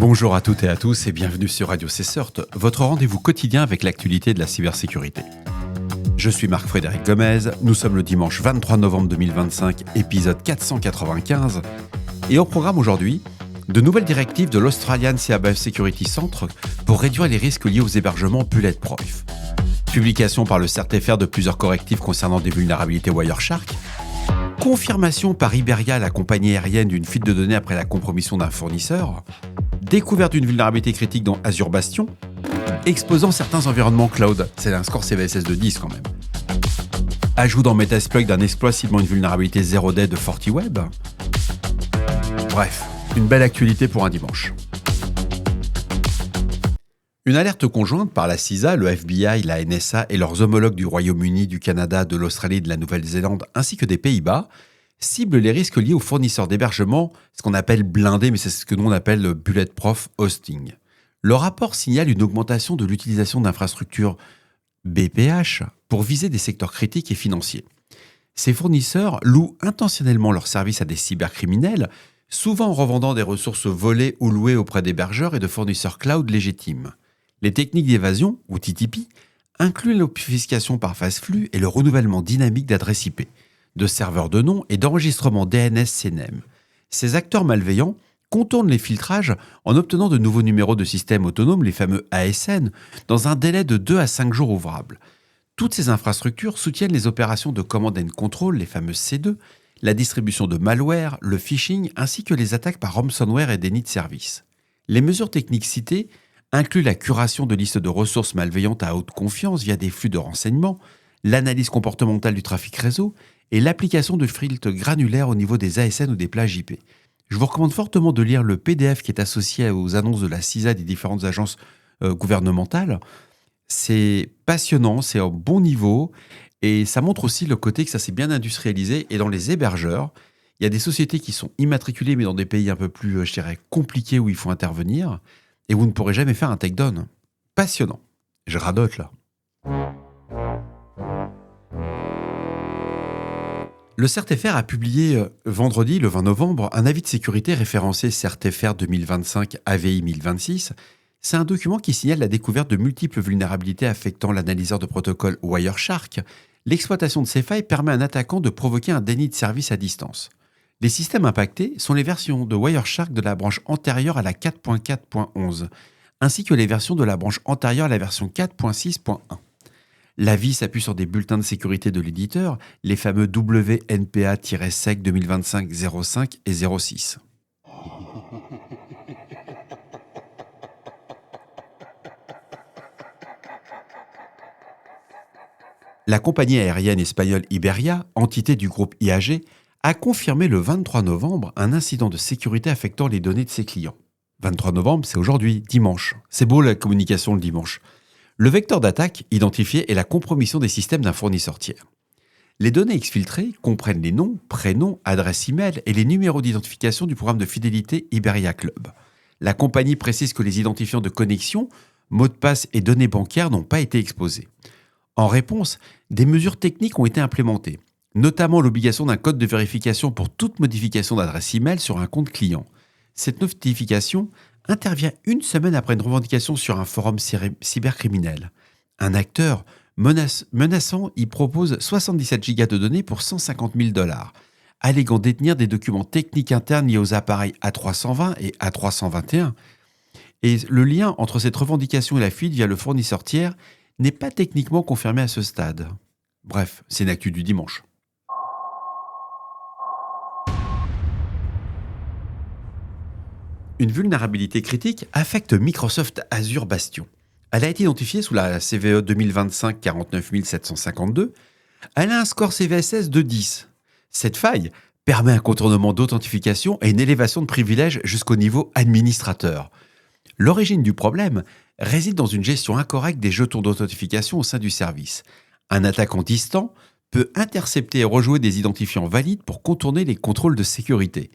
Bonjour à toutes et à tous et bienvenue sur Radio CSERT, votre rendez-vous quotidien avec l'actualité de la cybersécurité. Je suis Marc-Frédéric Gomez, nous sommes le dimanche 23 novembre 2025, épisode 495, et au programme aujourd'hui, de nouvelles directives de l'Australian Cyber Security Centre pour réduire les risques liés aux hébergements bulletproof. Publication par le CERT-FR de plusieurs correctifs concernant des vulnérabilités Wireshark. Confirmation par Iberia, la compagnie aérienne, d'une fuite de données après la compromission d'un fournisseur. Découverte d'une vulnérabilité critique dans Azure Bastion. Exposant certains environnements cloud. C'est un score CVSS de 10 quand même. Ajout dans Metasploit d'un exploit ciblant une vulnérabilité 0-day de FortiWeb. Bref, une belle actualité pour un dimanche. Une alerte conjointe par la CISA, le FBI, la NSA et leurs homologues du Royaume-Uni, du Canada, de l'Australie et de la Nouvelle-Zélande, ainsi que des Pays-Bas, cible les risques liés aux fournisseurs d'hébergement, ce qu'on appelle blindé, mais c'est ce que nous on appelle le bulletproof hosting. Le rapport signale une augmentation de l'utilisation d'infrastructures BPH pour viser des secteurs critiques et financiers. Ces fournisseurs louent intentionnellement leurs services à des cybercriminels, souvent en revendant des ressources volées ou louées auprès d'hébergeurs et de fournisseurs cloud légitimes. Les techniques d'évasion, ou TTP, incluent l'obfuscation par phase flux et le renouvellement dynamique d'adresses IP, de serveurs de nom et d'enregistrement DNS-CNAME. Ces acteurs malveillants contournent les filtrages en obtenant de nouveaux numéros de systèmes autonomes, les fameux ASN, dans un délai de 2 à 5 jours ouvrables. Toutes ces infrastructures soutiennent les opérations de command and control, les fameuses C2, la distribution de malware, le phishing, ainsi que les attaques par ransomware et déni de service. Les mesures techniques citées inclut la curation de listes de ressources malveillantes à haute confiance via des flux de renseignements, l'analyse comportementale du trafic réseau et l'application de filtres granulaires au niveau des ASN ou des plages IP. Je vous recommande fortement de lire le PDF qui est associé aux annonces de la CISA et des différentes agences gouvernementales. C'est passionnant, c'est au bon niveau et ça montre aussi le côté que ça s'est bien industrialisé. Et dans les hébergeurs, il y a des sociétés qui sont immatriculées mais dans des pays un peu plus, je dirais, compliqués où il faut intervenir. Et vous ne pourrez jamais faire un takedown. Passionnant. Je radote là. Le CERT-FR a publié vendredi, le 20 novembre, un avis de sécurité référencé CERT-FR 2025 AVI 1026. C'est un document qui signale la découverte de multiples vulnérabilités affectant l'analyseur de protocole Wireshark. L'exploitation de ces failles permet à un attaquant de provoquer un déni de service à distance. Les systèmes impactés sont les versions de Wireshark de la branche antérieure à la 4.4.11, ainsi que les versions de la branche antérieure à la version 4.6.1. L'avis s'appuie sur des bulletins de sécurité de l'éditeur, les fameux WNPA-SEC 2025-05 et 06. La compagnie aérienne espagnole Iberia, entité du groupe IAG, a confirmé le 23 novembre un incident de sécurité affectant les données de ses clients. 23 novembre, c'est aujourd'hui, dimanche. C'est beau la communication le dimanche. Le vecteur d'attaque identifié est la compromission des systèmes d'un fournisseur tiers. Les données exfiltrées comprennent les noms, prénoms, adresses e-mail et les numéros d'identification du programme de fidélité Iberia Club. La compagnie précise que les identifiants de connexion, mots de passe et données bancaires n'ont pas été exposés. En réponse, des mesures techniques ont été implémentées, notamment l'obligation d'un code de vérification pour toute modification d'adresse email sur un compte client. Cette notification intervient une semaine après une revendication sur un forum cybercriminel. Un acteur menaçant y propose 77 gigas de données pour $150 000, alléguant détenir des documents techniques internes liés aux appareils A320 et A321. Et le lien entre cette revendication et la fuite via le fournisseur tiers n'est pas techniquement confirmé à ce stade. Bref, c'est une actu du dimanche. Une vulnérabilité critique affecte Microsoft Azure Bastion. Elle a été identifiée sous la CVE 2025 49752. Elle a un score CVSS de 10. Cette faille permet un contournement d'authentification et une élévation de privilèges jusqu'au niveau administrateur. L'origine du problème réside dans une gestion incorrecte des jetons d'authentification au sein du service. Un attaquant distant peut intercepter et rejouer des identifiants valides pour contourner les contrôles de sécurité.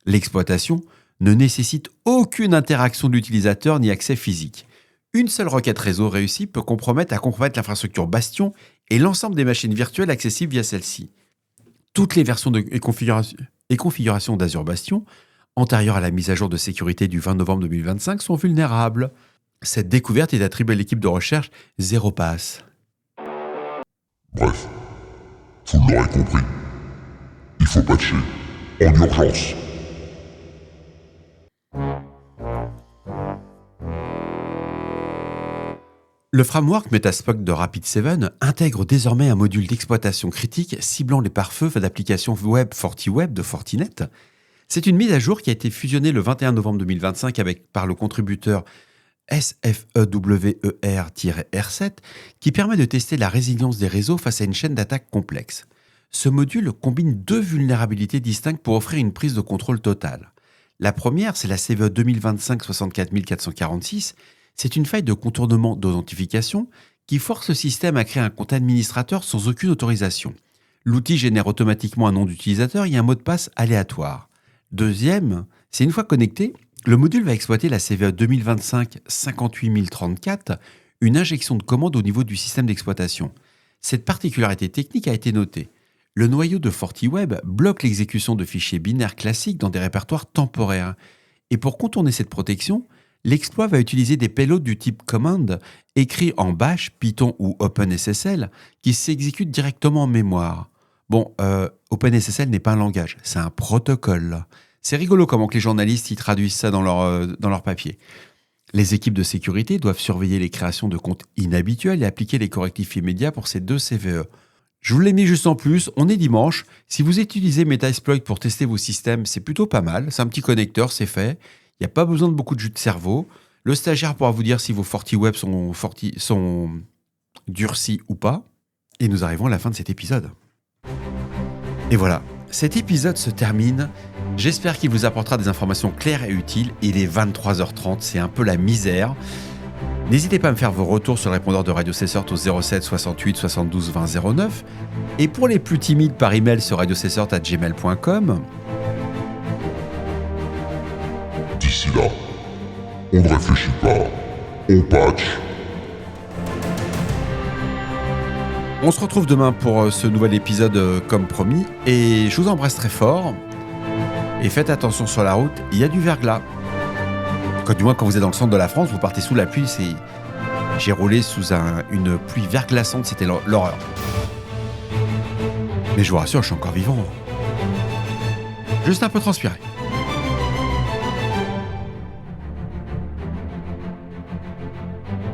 L'exploitation ne nécessite aucune interaction de l'utilisateur ni accès physique. Une seule requête réseau réussie peut compromettre l'infrastructure Bastion et l'ensemble des machines virtuelles accessibles via celle-ci. Toutes les versions et configurations d'Azure Bastion antérieures à la mise à jour de sécurité du 20 novembre 2025, sont vulnérables. Cette découverte est attribuée à l'équipe de recherche ZeroPass. Bref, vous l'aurez compris. Il faut patcher. En urgence. Le framework Metasploit de Rapid7 intègre désormais un module d'exploitation critique ciblant les pare-feux d'applications web FortiWeb de Fortinet. C'est une mise à jour qui a été fusionnée le 21 novembre 2025 par le contributeur SFEWER-R7 qui permet de tester la résilience des réseaux face à une chaîne d'attaques complexe. Ce module combine deux vulnérabilités distinctes pour offrir une prise de contrôle totale. La première, c'est la CVE 2025-64446. C'est une faille de contournement d'authentification qui force le système à créer un compte administrateur sans aucune autorisation. L'outil génère automatiquement un nom d'utilisateur et un mot de passe aléatoire. Deuxième, c'est une fois connecté, le module va exploiter la CVE 2025-58034, une injection de commande au niveau du système d'exploitation. Cette particularité technique a été notée. Le noyau de FortiWeb bloque l'exécution de fichiers binaires classiques dans des répertoires temporaires. Et pour contourner cette protection, l'exploit va utiliser des payloads du type command, écrits en Bash, Python ou OpenSSL, qui s'exécutent directement en mémoire. Bon, OpenSSL n'est pas un langage, c'est un protocole. C'est rigolo comment que les journalistes y traduisent ça dans leur papier. Les équipes de sécurité doivent surveiller les créations de comptes inhabituels et appliquer les correctifs immédiats pour ces deux CVE. Je vous l'ai mis juste en plus, on est dimanche. Si vous utilisez Metasploit pour tester vos systèmes, c'est plutôt pas mal. C'est un petit connecteur, c'est fait. Il n'y a pas besoin de beaucoup de jus de cerveau. Le stagiaire pourra vous dire si vos FortiWeb sont durcis ou pas. Et nous arrivons à la fin de cet épisode. Et voilà, cet épisode se termine. J'espère qu'il vous apportera des informations claires et utiles. Il est 23h30, c'est un peu la misère. N'hésitez pas à me faire vos retours sur le répondeur de Radio Cessort au 07 68 72 20 09. Et pour les plus timides, par email sur radiocessort@gmail.com. D'ici là, on ne réfléchit pas, on patch. On se retrouve demain pour ce nouvel épisode comme promis. Et je vous embrasse très fort. Et faites attention sur la route, il y a du verglas. Du moins quand vous êtes dans le centre de la France, vous partez sous la pluie. J'ai roulé sous une pluie verglaçante, c'était l'horreur. Mais je vous rassure, je suis encore vivant. Juste un peu transpiré.